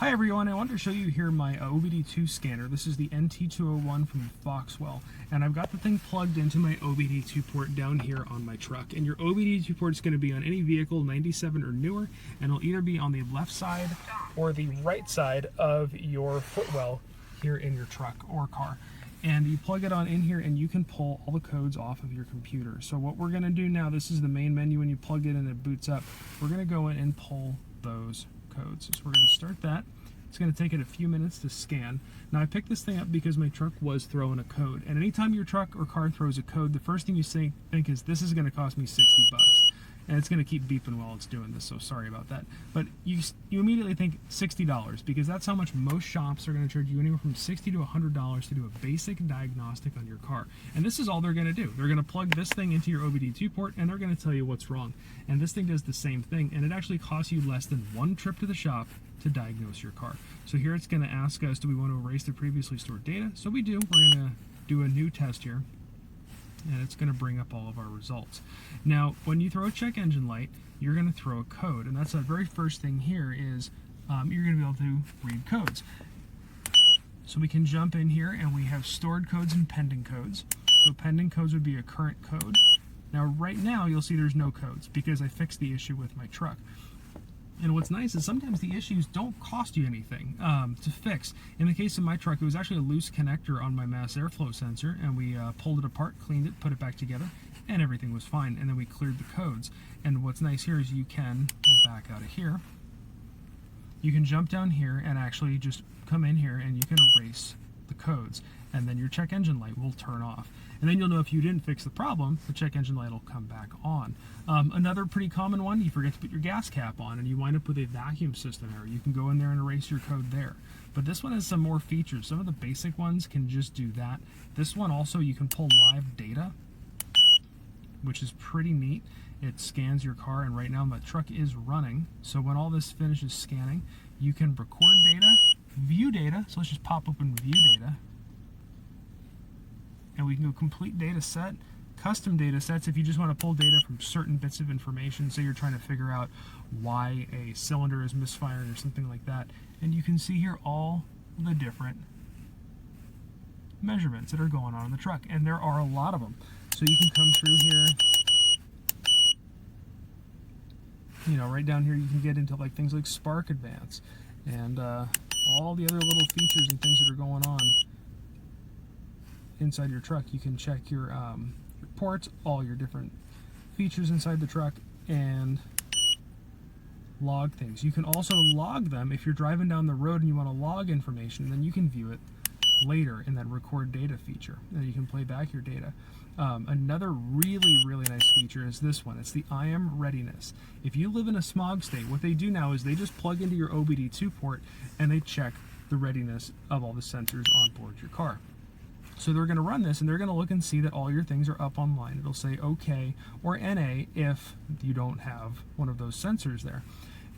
Hi everyone, I wanted to show you here my OBD2 scanner. This is the NT201 from FOXWELL, and I've got the thing plugged into my OBD2 port down here on my truck. And your OBD2 port is going to be on any vehicle 97 or newer, and it'll either be on the left side or the right side of your footwell here in your truck or car. And you plug it on in here and you can pull all the codes off of your computer. So what we're going to do now, this is the main menu when you plug it in and it boots up. We're going to go in and pull those codes. So we're going to start that. It's going to take it a few minutes to scan. Now I picked this thing up because my truck was throwing a code. And anytime your truck or car throws a code, the first thing you think is, this is going to cost me 60 bucks. And it's going to keep beeping while it's doing this, so sorry about that. But you immediately think $60 because that's how much most shops are going to charge you, anywhere from $60 to $100 to do a basic diagnostic on your car. And this is all they're going to do. They're going to plug this thing into your OBD2 port and they're going to tell you what's wrong. And this thing does the same thing, and it actually costs you less than one trip to the shop to diagnose your car. So here it's going to ask us, do we want to erase the previously stored data? So we do. We're going to do a new test here, and it's going to bring up all of our results. Now, when you throw a check engine light, you're going to throw a code, and that's the very first thing here is you're going to be able to read codes. So we can jump in here, and we have stored codes and pending codes. So pending codes would be a current code. Now, right now, you'll see there's no codes because I fixed the issue with my truck. And what's nice is sometimes the issues don't cost you anything to fix. In the case of my truck, it was actually a loose connector on my mass airflow sensor, and we pulled it apart, cleaned it, put it back together, and everything was fine. And then we cleared the codes. And what's nice here is we'll back out of here. You can jump down here and actually just come in here and you can erase the codes. And then your check engine light will turn off. And then you'll know if you didn't fix the problem, the check engine light will come back on. Another pretty common one, you forget to put your gas cap on and you wind up with a vacuum system error. You can go in there and erase your code there. But this one has some more features. Some of the basic ones can just do that. This one also, you can pull live data, which is pretty neat. It scans your car, and right now my truck is running. So when all this finishes scanning, you can record data, view data. So let's just pop open view data. And we can go complete data set, custom data sets if you just want to pull data from certain bits of information. Say you're trying to figure out why a cylinder is misfiring or something like that. And you can see here all the different measurements that are going on in the truck. And there are a lot of them. So you can come through here, you know, right down here you can get into like things like spark advance and all the other little features and things that are going on inside your truck. You can check your ports, all your different features inside the truck, and log things. You can also log them if you're driving down the road and you want to log information, then you can view it later in that record data feature, and you can play back your data. Another really nice feature is this one. It's the I am readiness. If you live in a smog state, what they do now is they just plug into your OBD2 port and they check the readiness of all the sensors on board your car. So they're going to run this and they're going to look and see that all your things are up online. It'll say OK or NA if you don't have one of those sensors there.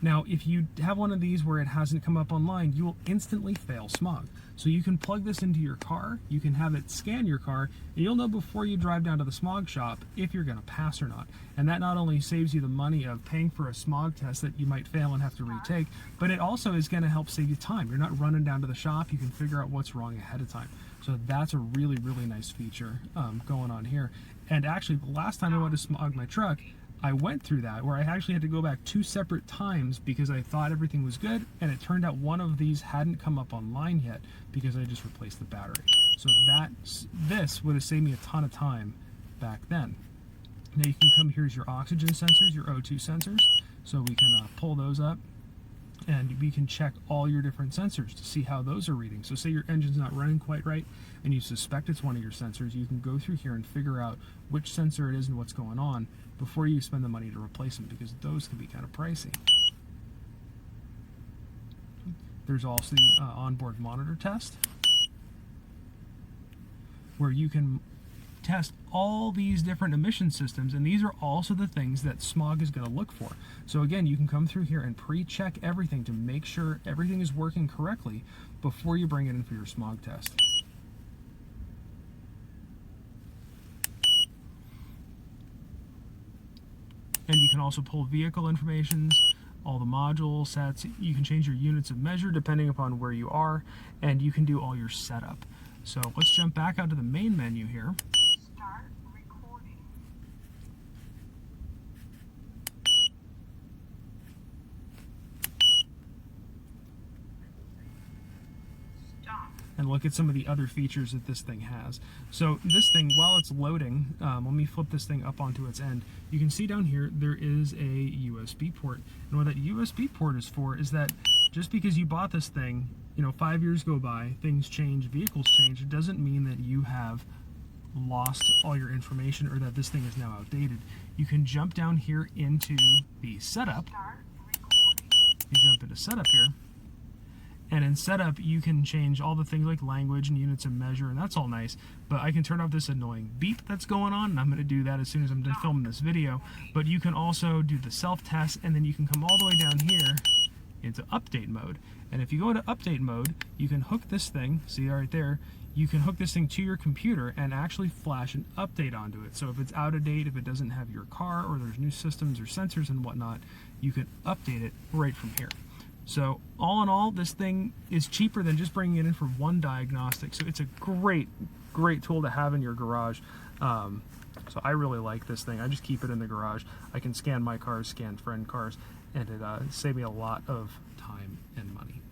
Now, if you have one of these where it hasn't come up online, you will instantly fail smog. So you can plug this into your car, you can have it scan your car, and you'll know before you drive down to the smog shop if you're going to pass or not. And that not only saves you the money of paying for a smog test that you might fail and have to retake, but it also is going to help save you time. You're not running down to the shop, you can figure out what's wrong ahead of time. So that's a really nice feature going on here. And actually, the last time I went to smog my truck, I went through that where I actually had to go back 2 separate times because I thought everything was good, and it turned out one of these hadn't come up online yet because I just replaced the battery. So this would have saved me a ton of time back then. Now you can come, here's your oxygen sensors, your O2 sensors, so we can pull those up and we can check all your different sensors to see how those are reading. So say your engine's not running quite right and you suspect it's one of your sensors, you can go through here and figure out which sensor it is and what's going on before you spend the money to replace them, because those can be kind of pricey. There's also the onboard monitor test, where you can test all these different emission systems, and these are also the things that smog is going to look for. So again, you can come through here and pre-check everything to make sure everything is working correctly before you bring it in for your smog test. And you can also pull vehicle information, all the module sets. You can change your units of measure depending upon where you are, and you can do all your setup. So let's jump back out to the main menu here. Start recording. Stop. And look at some of the other features that this thing has. So this thing, while it's loading, let me flip this thing up onto its end. You can see down here there is a USB port. And what that USB port is for is that just because you bought this thing, 5 years go by, things change, vehicles change, it doesn't mean that you have lost all your information or that this thing is now outdated. You can jump down here into the setup. Start recording. You jump into setup here. And in setup, you can change all the things like language and units of measure, and that's all nice. But I can turn off this annoying beep that's going on, and I'm going to do that as soon as I'm done filming this video. But you can also do the self-test, and then you can come all the way down here into update mode. And if you go into update mode, you can hook this thing, see right there, you can hook this thing to your computer and actually flash an update onto it. So if it's out of date, if it doesn't have your car, or there's new systems or sensors and whatnot, you can update it right from here. So all in all, this thing is cheaper than just bringing it in for one diagnostic. So it's a great tool to have in your garage. So I really like this thing. I just keep it in the garage. I can scan my cars, scan friend cars, and it saved me a lot of time and money.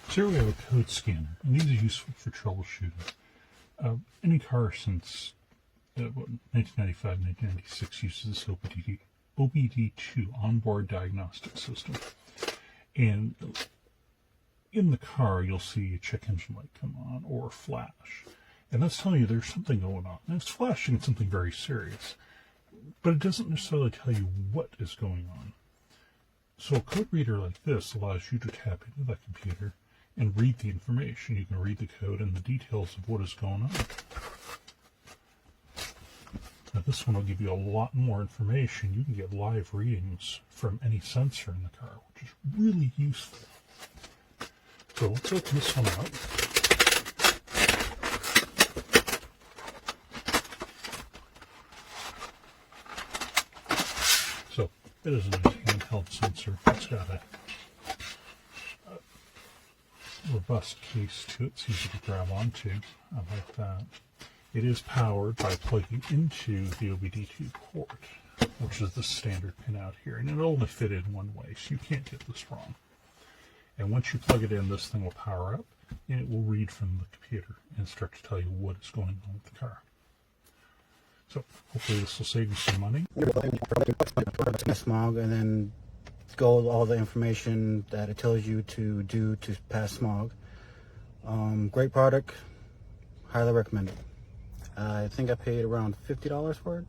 So here we have a code scanner, and these are useful for troubleshooting. Any car since 1995, 1996 uses this OBD2 onboard diagnostic system. And in the car, you'll see a check engine light come on or flash. And that's telling you there's something going on. And it's flashing something very serious. But it doesn't necessarily tell you what is going on. So a code reader like this allows you to tap into that computer and read the information. You can read the code and the details of what is going on. Now this one will give you a lot more information. You can get live readings from any sensor in the car, which is really useful. So let's open this one up. So it is a nice handheld sensor. It's got a robust case to it. It's easy to grab onto. I like that. It is powered by plugging into the OBD2 port, which is the standard pin out here, and it'll only fit in one way, so you can't get this wrong. And once you plug it in, this thing will power up, and it will read from the computer and start to tell you what is going on with the car. So hopefully this will save you some money. Smog, and then go with all the information that it tells you to do to pass smog. Great product, highly recommend it. I think I paid around $50 for it.